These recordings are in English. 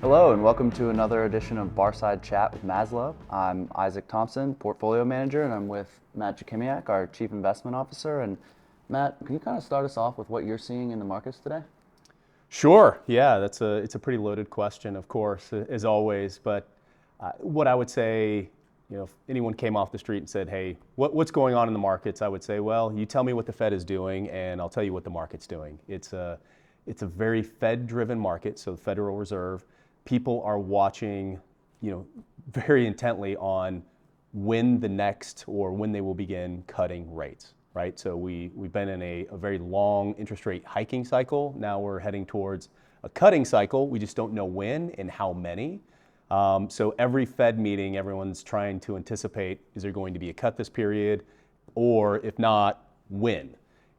Hello and welcome to another edition of Barside Chat with Maslow. I'm Isaac Thompson, Portfolio Manager, and I'm with Matt Jachimiak, our Chief Investment Officer. And Matt, can you kind of start us off with what you're seeing in the markets today? Sure. Yeah, it's a pretty loaded question, of course, as always. But what I would say, if anyone came off the street and said, "Hey, what's going on in the markets?" I would say, "Well, you tell me what the Fed is doing, and I'll tell you what the market's doing." It's a very Fed-driven market, so the Federal Reserve. People are watching, very intently on when the next or when they will begin cutting rates. Right? So we've been in a very long interest rate hiking cycle. Now we're heading towards a cutting cycle. We just don't know when and how many. So every Fed meeting, everyone's trying to anticipate, is there going to be a cut this period? Or if not, when?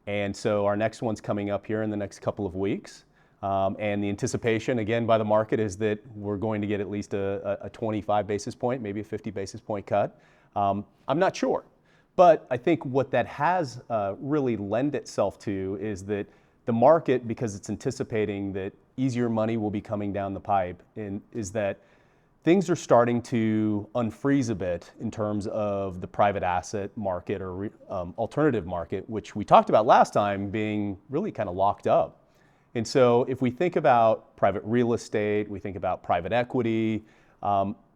And so our next one's coming up here in the next couple of weeks. And the anticipation, again, by the market is that we're going to get at least a 25 basis point, maybe a 50 basis point cut. I'm not sure. But I think what that has really lent itself to is that the market, because it's anticipating that easier money will be coming down the pipe, is that things are starting to unfreeze a bit in terms of the private asset market or alternative market, which we talked about last time being really kind of locked up. And so if we think about private real estate, we think about private equity,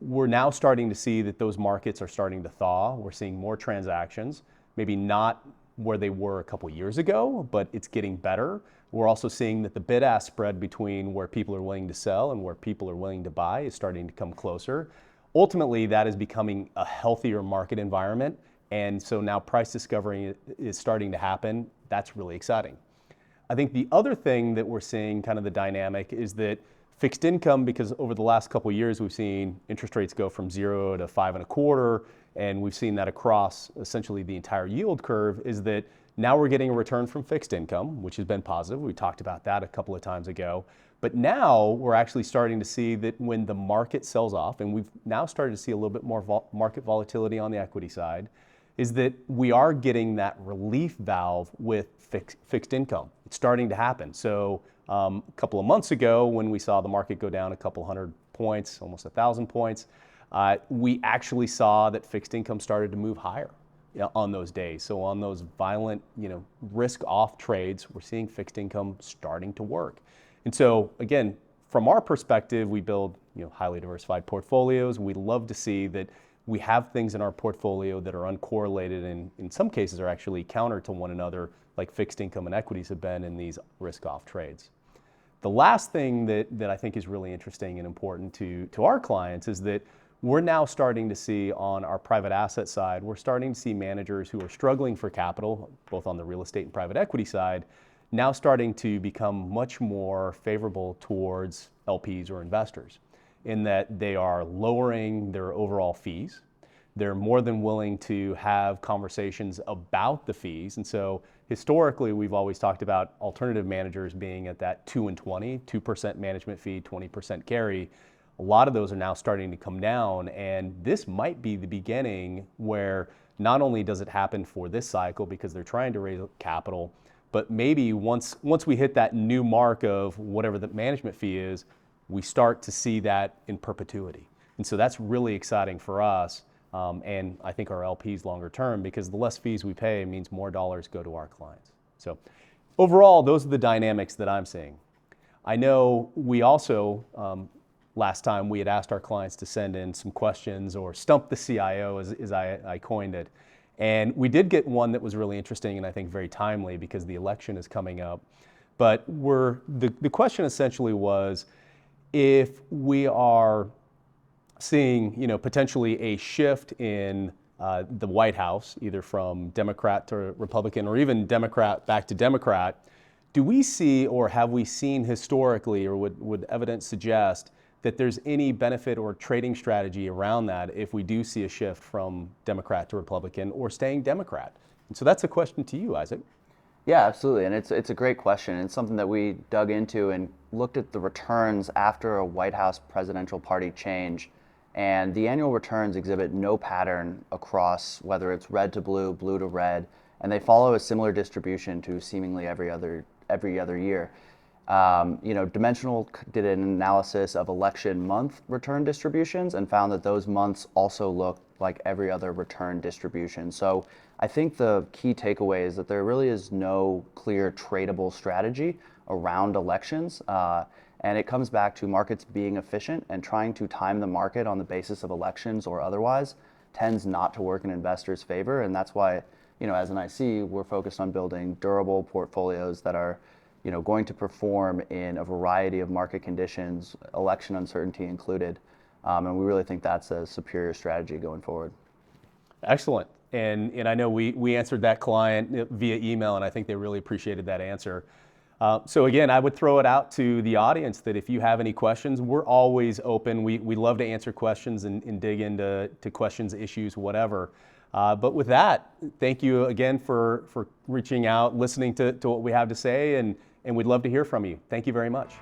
we're now starting to see that those markets are starting to thaw. We're seeing more transactions, maybe not where they were a couple years ago, but it's getting better. We're also seeing that the bid-ask spread between where people are willing to sell and where people are willing to buy is starting to come closer. Ultimately, that is becoming a healthier market environment. And so now price discovery is starting to happen. That's really exciting. I think the other thing that we're seeing, kind of the dynamic, is that fixed income, because over the last couple of years we've seen interest rates go from 0 to 5.25, and we've seen that across essentially the entire yield curve, is that now we're getting a return from fixed income, which has been positive. We talked about that a couple of times ago. But now we're actually starting to see that when the market sells off, and we've now started to see a little bit more market volatility on the equity side, is that we are getting that relief valve with fixed income. It's starting to happen. So a couple of months ago, when we saw the market go down a couple hundred points, almost 1,000 points, we actually saw that fixed income started to move higher on those days. So on those violent, risk-off trades, we're seeing fixed income starting to work. And so again, from our perspective, we build highly diversified portfolios. We love to see that we have things in our portfolio that are uncorrelated and in some cases are actually counter to one another, like fixed income and equities have been in these risk-off trades. The last thing that I think is really interesting and important to our clients is that we're now starting to see on our private asset side, we're starting to see managers who are struggling for capital, both on the real estate and private equity side, now starting to become much more favorable towards LPs or investors, in that they are lowering their overall fees. They're more than willing to have conversations about the fees. And so historically, we've always talked about alternative managers being at that 2 and 20, 2% management fee, 20% carry. A lot of those are now starting to come down. And this might be the beginning where not only does it happen for this cycle because they're trying to raise capital, but maybe once we hit that new mark of whatever the management fee is, we start to see that in perpetuity. And so that's really exciting for us. And I think our LPs longer term, because the less fees we pay means more dollars go to our clients. So overall, those are the dynamics that I'm seeing. I know we also, last time we had asked our clients to send in some questions or stump the CIO as I coined it. And we did get one that was really interesting and I think very timely because the election is coming up. But the question essentially was, if we are seeing, potentially a shift in the White House, either from Democrat to Republican or even Democrat back to Democrat, do we see or have we seen historically, or would evidence suggest that there's any benefit or trading strategy around that if we do see a shift from Democrat to Republican or staying Democrat? And so that's a question to you, Isaac. Yeah, absolutely. And it's a great question. It's something that we dug into and looked at the returns after a White House presidential party change. And the annual returns exhibit no pattern across whether it's red to blue, blue to red, and they follow a similar distribution to seemingly every other year. Dimensional did an analysis of election month return distributions and found that those months also look like every other return distribution. So I think the key takeaway is that there really is no clear tradable strategy around elections. And it comes back to markets being efficient, and trying to time the market on the basis of elections or otherwise tends not to work in investors' favor. And that's why, as an IC, we're focused on building durable portfolios that are going to perform in a variety of market conditions, election uncertainty included. And we really think that's a superior strategy going forward. Excellent. And I know we answered that client via email, and I think they really appreciated that answer. So again, I would throw it out to the audience that if you have any questions, we're always open. We love to answer questions and dig into questions, issues, whatever. But with that, thank you again for reaching out, listening to what we have to say, and we'd love to hear from you. Thank you very much.